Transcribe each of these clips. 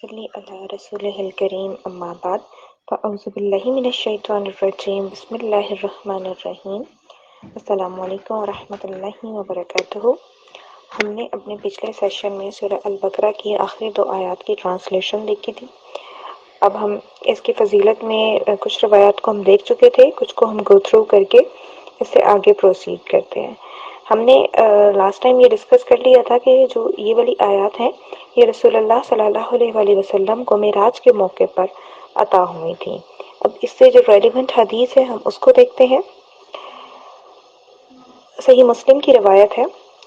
صلی علی رسول الکریم اما بعد فاعوذ باللہ من الشیطان الرجیم بسم اللہ الرحمن الرحیم السلام علیکم ورحمۃ اللہ وبرکاتہ۔ ہم نے اپنے پچھلے سیشن میں سورہ البقرہ کی آخری 2 آیات کی ٹرانسلیشن دیکھی تھی۔ اب ہم اس کی فضیلت میں کچھ روایات کو ہم دیکھ چکے تھے، کچھ کو ہم گو تھرو کر کے اس سے آگے پروسیڈ کرتے ہیں۔ ہم نے لاسٹ ٹائم یہ ڈسکس کر لیا تھا کہ جو یہ والی آیات ہیں یہ رسول اللہ صلی اللہ علیہ وآلہ وسلم کو معراج کے موقع پر عطا ہوئی تھیں۔ اب اس سے جو ریلیونٹ حدیث ہے ہم اس کو دیکھتے ہیں۔ صحیح مسلم کی روایت ہے۔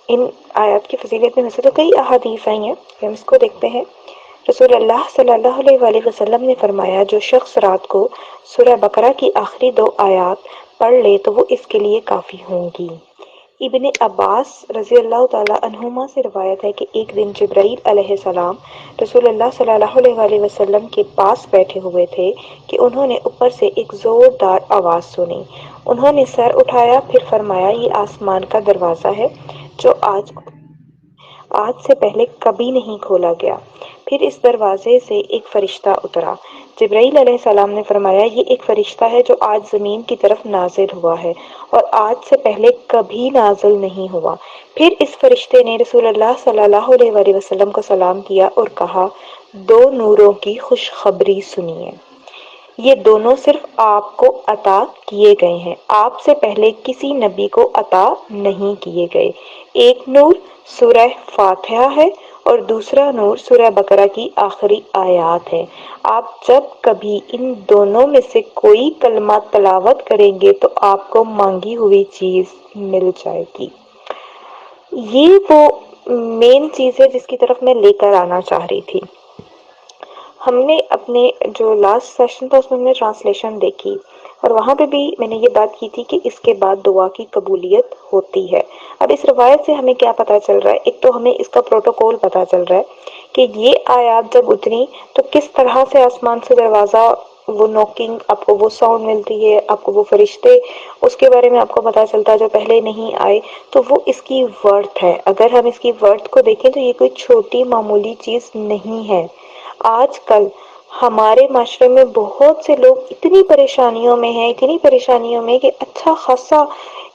ان آیات کی فضیلت میں ویسے تو کئی احادیث آئی ہیں، ہم اس کو دیکھتے ہیں۔ رسول اللہ صلی اللہ علیہ وآلہ وسلم نے فرمایا، جو شخص رات کو سورہ بقرہ کی آخری 2 آیات پڑھ لے تو وہ اس کے لیے کافی ہوں گی۔ ابن عباس رضی اللہ تعالیٰ عنہما سے روایت ہے کہ ایک دن جبرائیل علیہ السلام رسول اللہ صلی اللہ علیہ وآلہ وسلم کے پاس بیٹھے ہوئے تھے کہ انہوں نے اوپر سے ایک زوردار آواز سنی۔ انہوں نے سر اٹھایا، پھر فرمایا، یہ آسمان کا دروازہ ہے جو آج سے پہلے کبھی نہیں کھولا گیا۔ پھر اس دروازے سے ایک فرشتہ اترا۔ جبرائیل علیہ السلام نے فرمایا، یہ ایک فرشتہ ہے جو آج زمین کی طرف نازل ہوا ہے اور آج سے پہلے کبھی نازل نہیں ہوا۔ پھر اس فرشتے نے رسول اللہ صلی اللہ علیہ وآلہ وسلم کو سلام کیا اور کہا، 2 نوروں کی خوشخبری سنیے۔ یہ دونوں صرف آپ کو عطا کیے گئے ہیں، آپ سے پہلے کسی نبی کو عطا نہیں کیے گئے۔ ایک نور سورہ فاتحہ ہے اور دوسرا نور سورہ بقرہ کی آخری آیات ہے۔ آپ جب کبھی ان دونوں میں سے کوئی کلمہ تلاوت کریں گے تو آپ کو مانگی ہوئی چیز مل جائے گی۔ یہ وہ مین چیز ہے جس کی طرف میں لے کر آنا چاہ رہی تھی۔ ہم نے اپنے جو لاسٹ سیشن تھا اس میں ہم نے ٹرانسلیشن دیکھی اور وہاں پہ بھی میں نے یہ بات کی تھی کہ اس کے بعد دعا کی قبولیت ہوتی ہے۔ اب اس روایت سے ہمیں کیا پتہ چل رہا ہے؟ ایک تو ہمیں اس کا پروٹوکول پتہ چل رہا ہے کہ یہ آیات جب اتری تو کس طرح سے آسمان سے دروازہ وہ نوکنگ، آپ کو وہ ساؤنڈ ملتی ہے، آپ کو وہ فرشتے، اس کے بارے میں آپ کو پتہ چلتا ہے جو پہلے نہیں آئے، تو وہ اس کی ورتھ ہے۔ اگر ہم اس کی ورتھ کو دیکھیں تو یہ کوئی چھوٹی معمولی چیز نہیں ہے۔ آج کل ہمارے معاشرے میں بہت سے لوگ اتنی پریشانیوں میں ہیں، اتنی پریشانیوں میں کہ اچھا خاصا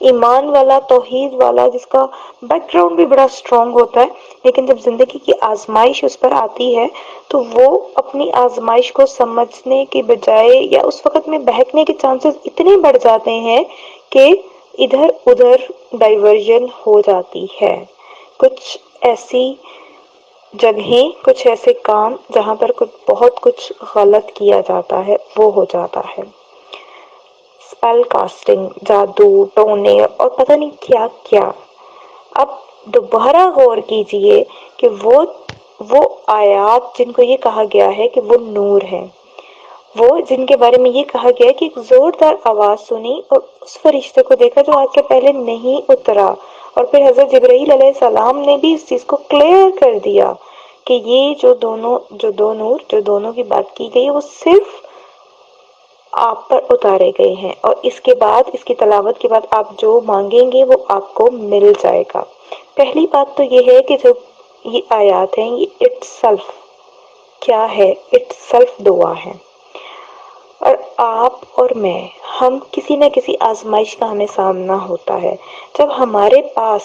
ایمان والا، توحید والا، جس کا بیک گراؤنڈ بھی بڑا اسٹرانگ ہوتا ہے، لیکن جب زندگی کی آزمائش اس پر آتی ہے تو وہ اپنی آزمائش کو سمجھنے کے بجائے یا اس وقت میں بہکنے کے چانسز اتنے بڑھ جاتے ہیں کہ ادھر ادھر ڈائیورژن ہو جاتی ہے۔ کچھ ایسی جگہیں، کچھ ایسے کام جہاں پر بہت کچھ غلط کیا جاتا ہے وہ ہو جاتا ہے۔ اسپیل کاسٹنگ، جادو ٹونے اور پتہ نہیں کیا کیا۔ اب دوبارہ غور کیجئے کہ وہ آیات جن کو یہ کہا گیا ہے کہ وہ نور ہیں، وہ جن کے بارے میں یہ کہا گیا ہے کہ ایک زوردار آواز سنی اور اس فرشتے کو دیکھا جو آج سے پہلے نہیں اترا، اور پھر حضرت جبرائیل علیہ السلام نے بھی اس چیز کو کلیئر کر دیا کہ یہ جو دو نور جو دونوں کی بات کی گئی وہ صرف آپ پر اتارے گئے ہیں، اور اس کے بعد، اس کی تلاوت کے بعد آپ جو مانگیں گے وہ آپ کو مل جائے گا۔ پہلی بات تو یہ ہے کہ جو یہ آیات ہیں یہ اٹ سیلف کیا ہے؟ اٹ سیلف دعا ہے۔ اور آپ اور میں، ہم کسی نہ کسی آزمائش کا ہمیں سامنا ہوتا ہے۔ جب ہمارے پاس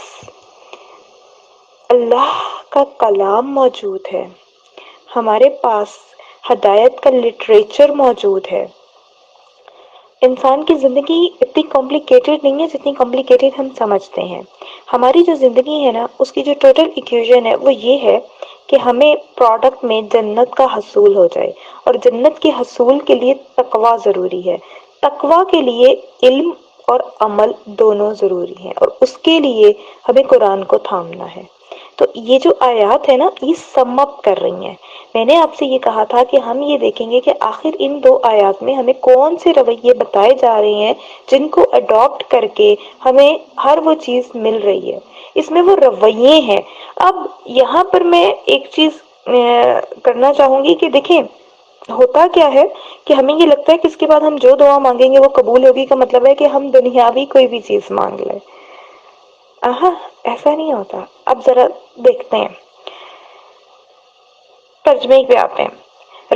اللہ کا کلام موجود ہے، ہمارے پاس ہدایت کا لٹریچر موجود ہے، انسان کی زندگی اتنی کمپلیکیٹڈ نہیں ہے جتنی کمپلیکیٹڈ ہم سمجھتے ہیں۔ ہماری جو زندگی ہے نا، اس کی جو ٹوٹل ایکویشن ہے وہ یہ ہے کہ ہمیں پروڈکٹ میں جنت کا حصول ہو جائے، اور جنت کے حصول کے لیے تقوی ضروری ہے۔ تقوی کے لیے علم اور عمل دونوں ضروری ہیں، اور اس کے لیے ہمیں قرآن کو تھامنا ہے۔ تو یہ جو آیات ہے نا، یہ سم اپ کر رہی ہیں۔ میں نے آپ سے یہ کہا تھا کہ ہم یہ دیکھیں گے کہ آخر ان 2 آیات میں ہمیں کون سے رویے بتائے جا رہے ہیں جن کو اڈاپٹ کر کے ہمیں ہر وہ چیز مل رہی ہے۔ اس میں وہ رویے ہیں۔ اب یہاں پر میں ایک چیز کرنا چاہوں گی کہ دیکھیں ہوتا کیا ہے کہ ہمیں یہ لگتا ہے کہ اس کے بعد ہم جو دعا مانگیں گے وہ قبول ہوگی، کا مطلب ہے کہ ہم دنیاوی کوئی بھی چیز مانگ لیں۔ ایسا نہیں ہوتا۔ اب ذرا دیکھتے ہیں، ترجمے پہ آتے ہیں۔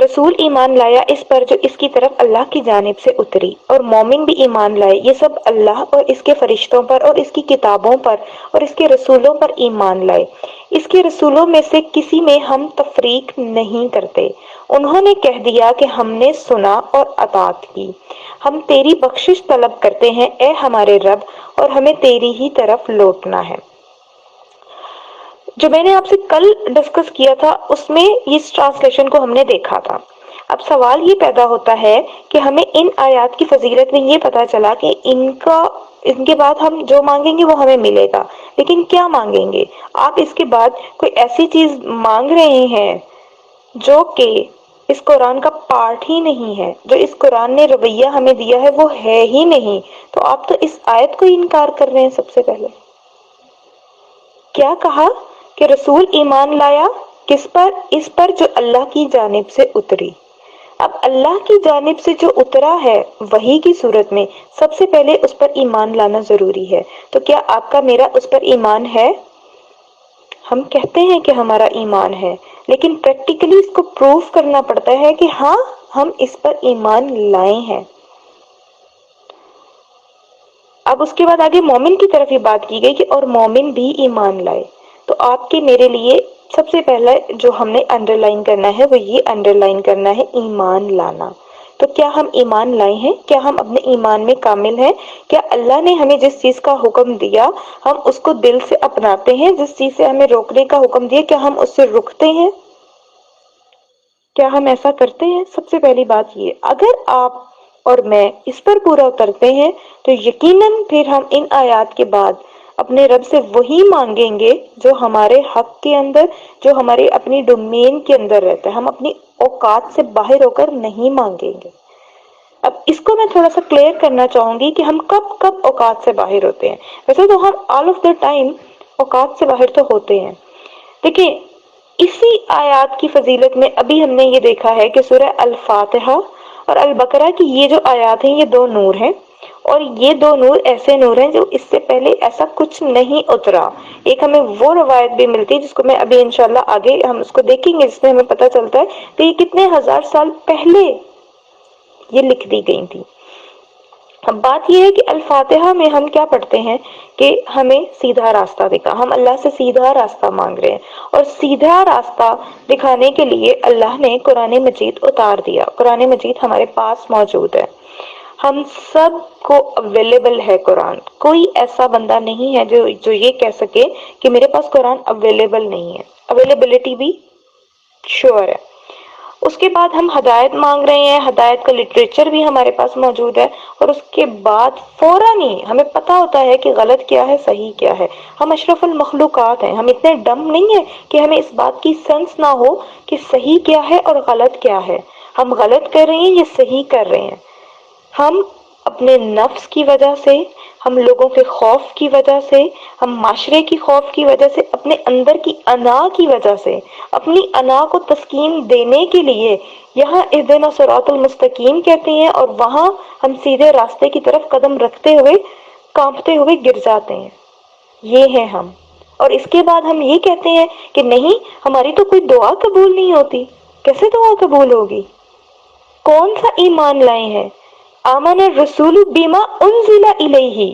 رسول ایمان لایا اس پر جو اس کی طرف اللہ کی جانب سے اتری، اور مومن بھی ایمان لائے، یہ سب اللہ اور اس کے فرشتوں پر اور اس کی کتابوں پر اور اس کے رسولوں پر ایمان لائے، اس کے رسولوں میں سے کسی میں ہم تفریق نہیں کرتے، انہوں نے کہہ دیا کہ ہم نے سنا اور اطاعت کی، ہم تیری بخشش طلب کرتے ہیں اے ہمارے رب، اور ہمیں تیری ہی طرف لوٹنا ہے۔ جو میں نے آپ سے کل ڈسکس کیا تھا اس میں اس ٹرانسلیشن کو ہم نے دیکھا تھا۔ اب سوال یہ پیدا ہوتا ہے کہ ہمیں ان آیات کی فضیلت میں یہ پتا چلا کہ ان کے بعد ہم جو مانگیں گے وہ ہمیں ملے گا، لیکن کیا مانگیں گے؟ آپ اس کے بعد کوئی ایسی چیز مانگ رہے ہیں جو کہ اس قرآن کا پارٹ ہی نہیں ہے، جو اس قرآن نے رویہ ہمیں دیا ہے وہ ہے ہی نہیں، تو آپ تو اس آیت کو انکار کر رہے ہیں۔ سب سے پہلے کیا کہا کہ رسول ایمان لایا کس پر؟ اس پر جو اللہ کی جانب سے اتری۔ اب اللہ کی جانب سے جو اترا ہے وحی کی صورت میں سب سے پہلے اس پر ایمان لانا ضروری ہے، تو کیا آپ کا میرا اس پر ایمان ہے؟ ہم کہتے ہیں کہ ہمارا ایمان ہے، لیکن پریکٹیکلی اس کو پروف کرنا پڑتا ہے کہ ہاں ہم اس پر ایمان لائے ہیں۔ اب اس کے بعد آگے مومن کی طرف یہ بات کی گئی کہ اور مومن بھی ایمان لائے، تو آپ کے میرے لیے سب سے پہلا جو ہم نے انڈر لائن کرنا ہے وہ یہ انڈر لائن کرنا ہے ایمان لانا۔ تو کیا ہم ایمان لائے ہیں؟ کیا ہم اپنے ایمان میں کامل ہیں؟ کیا اللہ نے ہمیں جس چیز کا حکم دیا ہم اس کو دل سے اپناتے ہیں؟ جس چیز سے ہمیں روکنے کا حکم دیا کیا ہم اس سے رکتے ہیں؟ کیا ہم ایسا کرتے ہیں؟ سب سے پہلی بات یہ، اگر آپ اور میں اس پر پورا اترتے ہیں تو یقیناً پھر ہم ان آیات کے بعد اپنے رب سے وہی مانگیں گے جو ہمارے حق کے اندر، جو ہمارے اپنی ڈومین کے اندر رہتا ہے، ہم اپنی اوقات سے باہر ہو کر نہیں مانگیں گے۔ اب اس کو میں تھوڑا سا کلیئر کرنا چاہوں گی کہ ہم کب کب اوقات سے باہر ہوتے ہیں۔ ویسے تو ہم آل آف دا ٹائم اوقات سے باہر تو ہوتے ہیں۔ دیکھیں اسی آیات کی فضیلت میں ابھی ہم نے یہ دیکھا ہے کہ سورہ الفاتحہ اور البقرہ کی یہ جو آیات ہیں یہ دو نور ہیں، اور یہ دو نور ایسے نور ہیں جو اس سے پہلے ایسا کچھ نہیں اترا۔ ایک ہمیں وہ روایت بھی ملتی ہے جس کو میں ابھی انشاءاللہ آگے ہم اس کو دیکھیں گے، جس میں ہمیں پتہ چلتا ہے کہ یہ کتنے ہزار سال پہلے یہ لکھ دی گئی تھی۔ اب بات یہ ہے کہ الفاتحہ میں ہم کیا پڑھتے ہیں کہ ہمیں سیدھا راستہ دکھا، ہم اللہ سے سیدھا راستہ مانگ رہے ہیں، اور سیدھا راستہ دکھانے کے لیے اللہ نے قرآن مجید اتار دیا۔ قرآن مجید ہمارے پاس موجود ہے، ہم سب کو اویلیبل ہے قرآن۔ کوئی ایسا بندہ نہیں ہے جو یہ کہہ سکے کہ میرے پاس قرآن اویلیبل نہیں ہے۔ اویلیبلٹی بھی شور ہے۔ اس کے بعد ہم ہدایت مانگ رہے ہیں، ہدایت کا لٹریچر بھی ہمارے پاس موجود ہے، اور اس کے بعد فوراً ہی ہمیں پتہ ہوتا ہے کہ غلط کیا ہے صحیح کیا ہے۔ ہم اشرف المخلوقات ہیں، ہم اتنے ڈم نہیں ہیں کہ ہمیں اس بات کی سینس نہ ہو کہ صحیح کیا ہے اور غلط کیا ہے، ہم غلط کر رہے ہیں یا صحیح کر رہے ہیں۔ ہم اپنے نفس کی وجہ سے، ہم لوگوں کے خوف کی وجہ سے، ہم معاشرے کی خوف کی وجہ سے، اپنے اندر کی انا کی وجہ سے، اپنی انا کو تسکین دینے کے لیے یہاں اہدنا صراط المستقیم کہتے ہیں، اور وہاں ہم سیدھے راستے کی طرف قدم رکھتے ہوئے کانپتے ہوئے گر جاتے ہیں۔ یہ ہیں ہم، اور اس کے بعد ہم یہ کہتے ہیں کہ نہیں ہماری تو کوئی دعا قبول نہیں ہوتی۔ کیسے دعا قبول ہوگی؟ کون سا ایمان لائے ہیں؟ آمن الرسول بما انزل الیہ،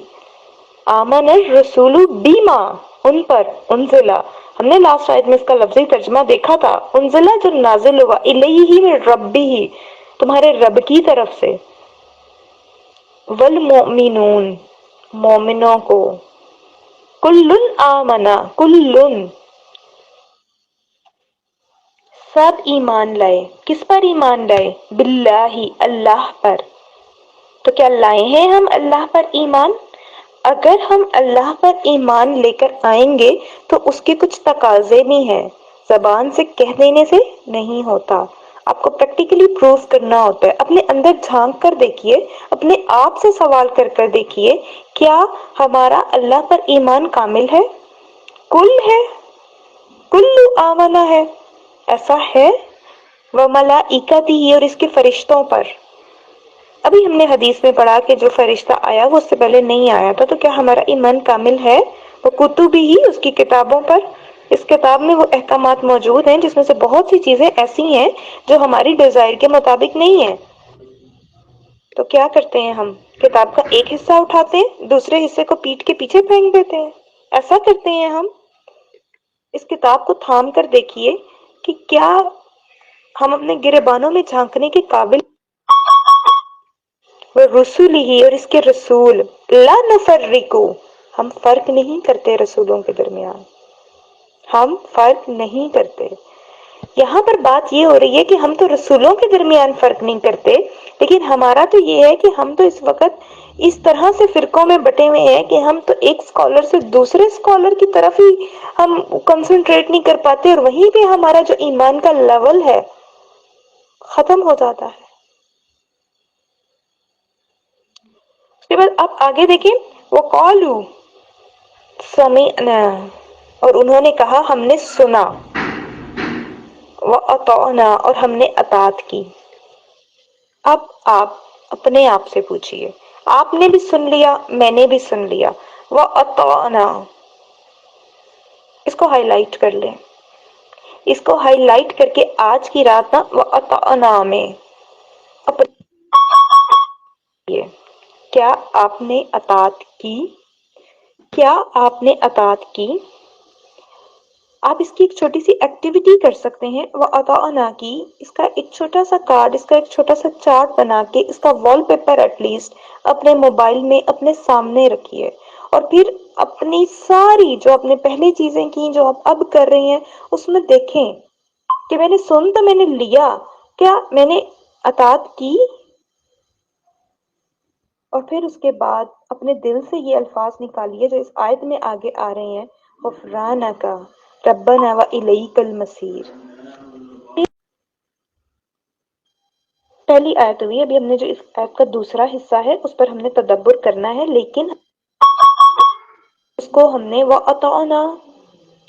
آمن الرسول بما، ان پر، انزلہ، ہم نے لاسٹ آیت میں اس کا لفظی ترجمہ دیکھا تھا، انزلہ جو نازل ہوا، الیہ من ربہ، تمہارے رب کی طرف سے، والمؤمنون، مومنوں کو، کل آمنا، کل، سب ایمان لائے، کس پر ایمان لائے؟ باللہ، اللہ پر۔ تو کیا لائے ہیں ہم اللہ پر ایمان؟ اگر ہم اللہ پر ایمان لے کر آئیں گے تو اس کے کچھ تقاضے بھی ہیں، زبان سے کہہ دینے سے نہیں ہوتا، آپ کو پریکٹیکلی پروف کرنا ہوتا ہے۔ اپنے اندر جھانک کر دیکھیے، اپنے آپ سے سوال کر کر دیکھیے، کیا ہمارا اللہ پر ایمان کامل ہے؟ کل ہے، کلو آمنا ہے، ایسا ہے؟ وملائکتہ، اور اس کے فرشتوں پر۔ ابھی ہم نے حدیث میں پڑھا کہ جو فرشتہ آیا وہ اس سے پہلے نہیں آیا تھا، تو کیا ہمارا ایمان کامل ہے؟ وہ کتب ہی، اس کی کتابوں پر؟ اس کتاب میں وہ احکامات موجود ہیں جس میں سے بہت سی چیزیں ایسی ہیں جو ہماری ڈیزائر کے مطابق نہیں ہیں. تو کیا کرتے ہیں ہم؟ کتاب کا ایک حصہ اٹھاتے ہیں، دوسرے حصے کو پیٹھ کے پیچھے پھینک دیتے ہیں. ایسا کرتے ہیں ہم. اس کتاب کو تھام کر دیکھیے کہ کیا ہم اپنے گریبانوں میں جھانکنے کے قابل. وہ رسول ہی، اور اس کے رسول، لا نفرقو، ہم فرق نہیں کرتے رسولوں کے درمیان، ہم فرق نہیں کرتے. یہاں پر بات یہ ہو رہی ہے کہ ہم تو رسولوں کے درمیان فرق نہیں کرتے، لیکن ہمارا تو یہ ہے کہ ہم تو اس وقت اس طرح سے فرقوں میں بٹے ہوئے ہیں کہ ہم تو ایک اسکالر سے دوسرے اسکالر کی طرف ہی ہم کنسنٹریٹ نہیں کر پاتے، اور وہیں پہ ہمارا جو ایمان کا لیول ہے ختم ہو جاتا ہے. اس کے بعد آپ آگے دیکھیں، وہ قالو سمعنا، اور انہوں نے کہا ہم نے سنا، وَأَطَعْنَا، اور ہم نے اطاعت کی. اب آپ اپنے آپ سے پوچھئے، آپ نے بھی سن لیا، میں نے بھی سن لیا. وَأَطَعْنَا، اس کو ہائی لائٹ کر لیں، اس کو ہائی لائٹ کر کے آج کی رات نا وَأَطَعْنَا میں اپنے، کیا آپ نے اطاعت کی؟ کیا آپ نے اطاعت کی؟ آپ اس کی ایک چھوٹی سی ایکٹیویٹی کر سکتے ہیں. وَأَطَعْنَا کی، اس کا ایک چھوٹا سا کارڈ، اس کا ایک چھوٹا سا چارٹ بنا کے، اس کا وال پیپر ایٹ لیسٹ اپنے موبائل میں اپنے سامنے رکھیے، اور پھر اپنی ساری جو آپ نے پہلے چیزیں کی، جو آپ اب کر رہی ہیں، اس میں دیکھیں کہ میں نے سن تو میں نے لیا، کیا میں نے اطاعت کی؟ اور پھر اس کے بعد اپنے دل سے یہ الفاظ نکالیے جو اس آیت میں آگے آ رہے ہیں، غفرانک ربنا والیک المصیر. پہلی آیت ہوئی، ابھی ہم نے جو اس آیت کا دوسرا حصہ ہے اس پر ہم نے تدبر کرنا ہے، لیکن اس کو ہم نے وَأَطَعْنَا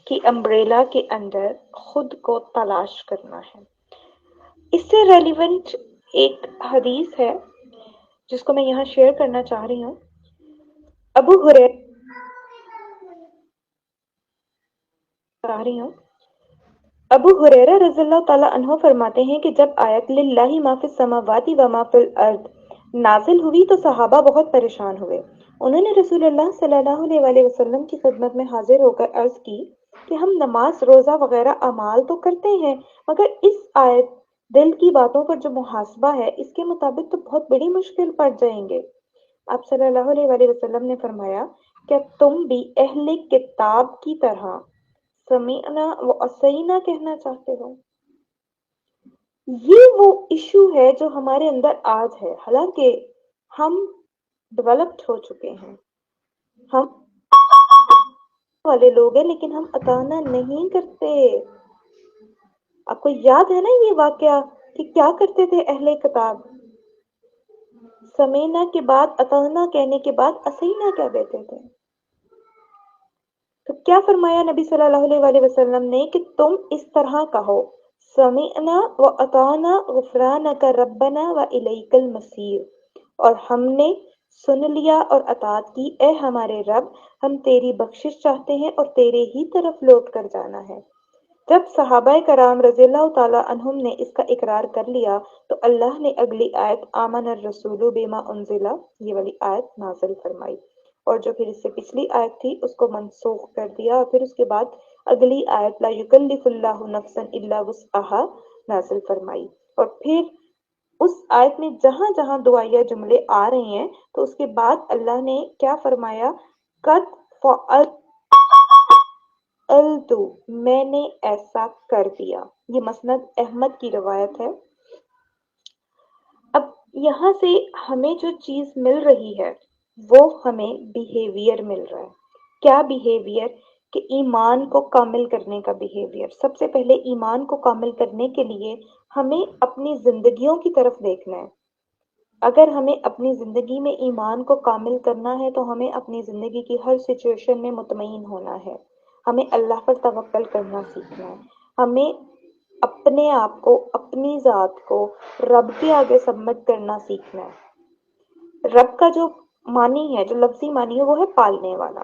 کی امبریلا کے اندر خود کو تلاش کرنا ہے. اس سے ریلیونٹ ایک حدیث ہے جس کو میں یہاں شیئر کرنا چاہ رہی ہوں. ابو ہریرہ رضی اللہ تعالی عنہ فرماتے ہیں کہ جب آیت للہ ما فی السماوات و ما فی الارض نازل ہوئی تو صحابہ بہت پریشان ہوئے. انہوں نے رسول اللہ صلی اللہ علیہ وآلہ وسلم کی خدمت میں حاضر ہو کر عرض کی کہ ہم نماز، روزہ وغیرہ اعمال تو کرتے ہیں، مگر اس آیت دل کی باتوں پر جو محاسبہ ہے اس کے مطابق تو بہت بڑی مشکل پڑ جائیں گے. آپ صلی اللہ علیہ وآلہ وسلم نے فرمایا، کیا تم بھی اہل کتاب کی طرح سمعنا و عصینا کہنا چاہتے ہو؟ یہ وہ ایشو ہے جو ہمارے اندر آج ہے. حالانکہ ہم ڈیولپڈ ہو چکے ہیں، ہم والے لوگ ہیں، لیکن ہم اطاعنا نہیں کرتے. آپ کو یاد ہے نا یہ واقعہ کہ کیا کرتے تھے اہل کتاب؟ سمینا کے بعد اطعنا کہنے کے بعد اسینا کہہ دیتے تھے. تو کیا فرمایا نبی صلی اللہ علیہ وآلہ وسلم نے کہ تم اس طرح کہو، سمعنا و اطعنا غفرانک ربنا و الیک المصیر، اور ہم نے سن لیا اور اطاعت کی، اے ہمارے رب، ہم تیری بخشش چاہتے ہیں اور تیرے ہی طرف لوٹ کر جانا ہے. جب صحابہ کرام رضی اللہ تعالی عنہم نے اس کا اقرار کر لیا تو اللہ نے اگلی آیت آمن الرسول بما انزل، یہ والی آیت نازل فرمائی، اور جو پھر اس سے پچھلی آیت تھی اس کو منسوخ کر دیا، اور پھر اس کے بعد اگلی آیت لا یکلف اللہ نفسا الا وسعها نازل فرمائی. اور پھر اس آیت میں جہاں جہاں دعائیہ جملے آ رہے ہیں تو اس کے بعد اللہ نے کیا فرمایا، قد فعلت، میں نے ایسا کر دیا. یہ مسند احمد کی روایت ہے. اب یہاں سے ہمیں جو چیز مل رہی ہے وہ ہمیں بیہیویئر مل رہا ہے. کیا بیہیویئر؟ کہ ایمان کو کامل کرنے کا بیہیویئر. سب سے پہلے ایمان کو کامل کرنے کے لیے ہمیں اپنی زندگیوں کی طرف دیکھنا ہے. اگر ہمیں اپنی زندگی میں ایمان کو کامل کرنا ہے تو ہمیں اپنی زندگی کی ہر سچویشن میں مطمئن ہونا ہے. ہمیں اللہ پر توکل کرنا سیکھنا ہے. ہمیں اپنے آپ کو، اپنی ذات کو رب کے آگے سبمٹ کرنا سیکھنا ہے. رب کا جو معنی ہے، جو لفظی معنی ہے، وہ ہے پالنے والا.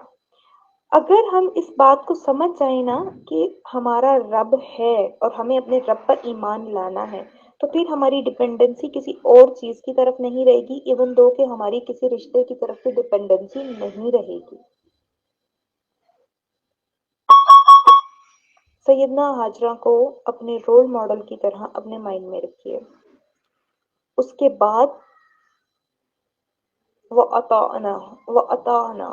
اگر ہم اس بات کو سمجھ جائیں نا کہ ہمارا رب ہے اور ہمیں اپنے رب پر ایمان لانا ہے، تو پھر ہماری ڈپینڈنسی کسی اور چیز کی طرف نہیں رہے گی، ایون دو کہ ہماری کسی رشتے کی طرف بھی ڈپینڈنسی نہیں رہے گی۔ سیدنا حاجرہ کو اپنے رول ماڈل کی طرح اپنے مائنڈ میں رکھیے۔ اس کے بعد وَأَطَعْنَا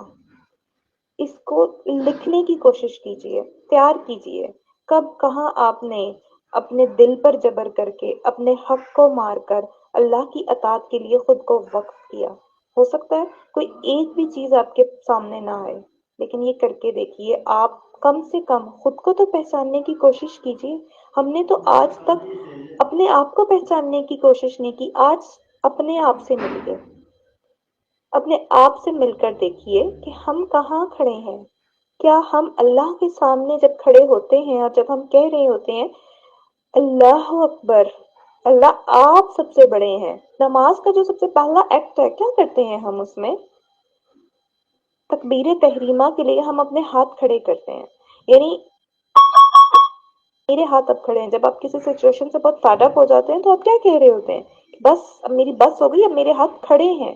اس کو لکھنے کی کوشش کیجئے، تیار کیجئے، کب کہاں آپ نے اپنے دل پر جبر کر کے، اپنے حق کو مار کر اللہ کی اطاعت کے لیے خود کو وقف کیا۔ ہو سکتا ہے کوئی ایک بھی چیز آپ کے سامنے نہ آئے، لیکن یہ کر کے دیکھیے، آپ کم سے کم خود کو تو پہچاننے کی کوشش کیجئے۔ ہم نے تو آج تک اپنے آپ کو پہچاننے کی کوشش نہیں کی، آج اپنے آپ سے ملیے، اپنے آپ سے مل کر دیکھیے کہ ہم کہاں کھڑے ہیں۔ کیا ہم اللہ کے سامنے جب کھڑے ہوتے ہیں اور جب ہم کہہ رہے ہوتے ہیں اللہ اکبر، اللہ آپ سب سے بڑے ہیں، نماز کا جو سب سے پہلا ایکٹ ہے، کیا کرتے ہیں ہم اس میں؟ تکبیر تحریمہ کے لیے ہم اپنے ہاتھ کھڑے کرتے ہیں، یعنی میرے ہاتھ اب کھڑے ہیں۔ جب آپ کسی سچویشن سے بہت فیڈ اپ ہو جاتے ہیں تو آپ کیا کہہ رہے ہوتے ہیں؟ بس اب میری بس ہو گئی، اب میرے ہاتھ کھڑے ہیں۔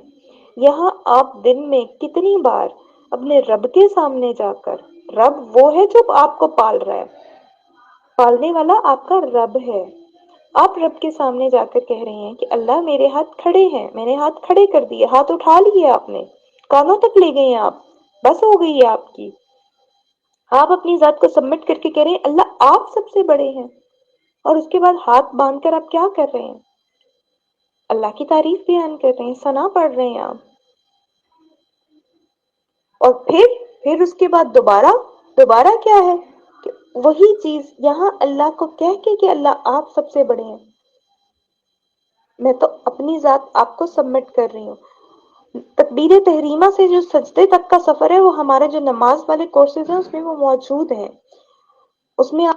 یہاں آپ دن میں کتنی بار اپنے رب کے سامنے جا کر، رب وہ ہے جو آپ کو پال رہا ہے، پالنے والا آپ کا رب ہے، آپ رب کے سامنے جا کر کہہ رہے ہیں کہ اللہ میرے ہاتھ کھڑے ہیں، میں نے ہاتھ کھڑے کر دیے، ہاتھ اٹھا لیے آپ نے، کانوں تک لے گئے ہیں آپ، بس ہو گئی ہے آپ کی۔ آپ اپنی ذات کو سبمٹ کر کے کہہ رہے ہیں اللہ آپ سب سے بڑے ہیں، اور اس کے بعد ہاتھ باندھ کر آپ کیا کر رہے ہیں؟ اللہ کی تعریف بیان کر رہے ہیں، ثنا پڑھ رہے ہیں آپ، اور پھر اس کے بعد دوبارہ کیا ہے کہ وہی چیز یہاں اللہ کو کہہ کہ اللہ آپ سب سے بڑے ہیں، میں تو اپنی ذات آپ کو سبمٹ کر رہی ہوں۔ تکبیر تحریمہ سے جو سجدے تک کا سفر ہے، وہ ہمارے جو نماز والے کورسز ہیں اس میں وہ موجود ہیں، اس میں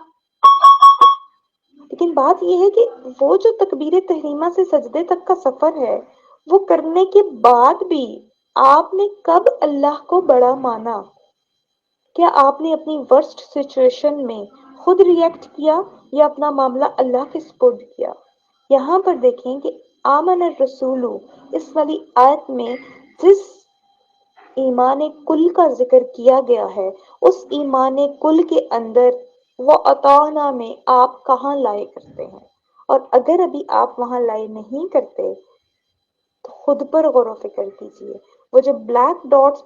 لیکن بات یہ ہے کہ وہ جو تکبیر تحریمہ سے سجدے تک کا سفر ہے، وہ کرنے کے بعد بھی آپ نے کب اللہ کو بڑا مانا؟ کیا آپ نے اپنی ورسٹ سچویشن میں خود ریئیکٹ کیا یا اپنا معاملہ اللہ کے سپرد کیا؟ یہاں پر دیکھیں کہ آمن الرسول، اس والی آیت میں جس ایمان کل کا ذکر کیا گیا ہے، اس ایمان کل کے اندر وہ اطاعنا میں آپ کہاں لائے کرتے ہیں؟ اور اگر ابھی آپ وہاں لائے نہیں کرتے تو خود پر غور و فکر کیجئے۔ وہ جو بلیک ڈاٹس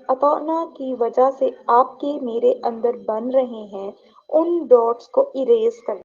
اطاعنا کی وجہ سے آپ کے میرے اندر بن رہے ہیں، ان ڈاٹس کو اریز کر